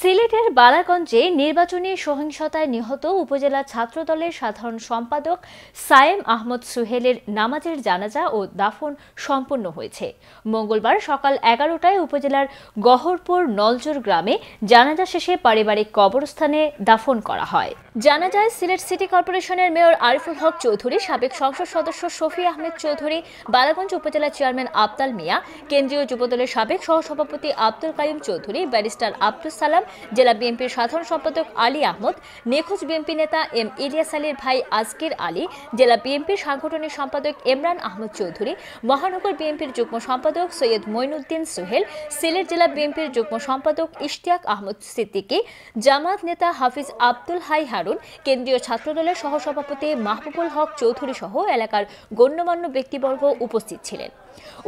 সিলেটের বালাগঞ্জে নির্বাচনী সহিংসতায় নিহত উপজেলা ছাত্রদলের সাধারণ সম্পাদক সায়েম আহমদ সুহেলের নামাজের জানাজা ও দাফন সম্পন্ন হয়েছে। মঙ্গলবার সকাল 11টায় উপজেলার গহরপুর নলজোর গ্রামে জানাজা শেষে পারিবারিক কবরস্থানে দাফন করা হয়। জানাজায় সিলেট সিটি কর্পোরেশনের মেয়র আরিফুল হক চৌধুরী, সাবেক সংসদ সদস্য শফি আহমেদ চৌধুরী, বালাগঞ্জ উপজেলা চেয়ারম্যান আবদাল মিয়া, কেন্দ্রীয় যুবদলের সাবেক সহসভাপতি আব্দুল কাইম চৌধুরী, ব্যারিস্টার আব্দুল সালাম, জেলা বিএনপির সাধারণ সম্পাদক আলী আহমদ, নিখোঁজ বিএনপি নেতা এম ইলিয়াস আলীর ভাই আজকির আলী, জেলা বিএনপির সাংগঠনিক সম্পাদক ইমরান আহমদ চৌধুরী, মহানগর বিএনপির যুগ্ম সম্পাদক সৈয়দ মঈনুদ্দিন সোহেল, সিলেট জেলা বিএনপির যুগ্ম সম্পাদক ইশতিয়াক আহমদ সিদ্দিকী, জামায়াত নেতা হাফিজ আব্দুল হাই হারুন, কেন্দ্রীয় ছাত্রদলের সহসভাপতি মাহবুবুল হক চৌধুরী সহ এলাকার গণ্যমান্য ব্যক্তিবর্গ উপস্থিত ছিলেন।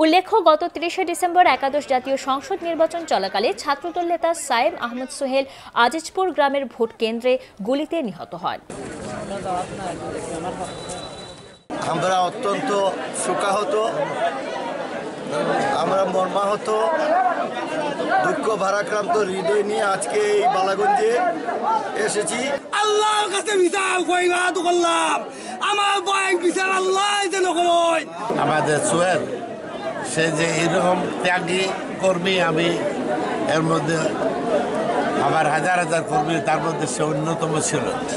উল্লেখ্য, গত 30 ডিসেম্বর একাদশ জাতীয় সংসদ নির্বাচন চলাকালে ছাত্রদল নেতা সায়েম আহমদ সোহেল আজিজপুর গ্রামের ভোট কেন্দ্রে গুলিতে নিহত হন। আমরা অত্যন্ত শোকাহত, আমরা মর্মাহত, দুঃখ ভারাক্রান্ত হৃদয় নিয়ে আজকে এই বালাগঞ্জে এসেছি। আল্লাহর কাছে বিচার কইবা তো করলাম, আমার বয় বিচার আল্লাহ যেন কই। আমাদের সোহেল সে যে এরকম ত্যাগী কর্মী, আমি এর মধ্যে আমার হাজার হাজার কর্মী, তার মধ্যে সে অন্যতম ছিল। সে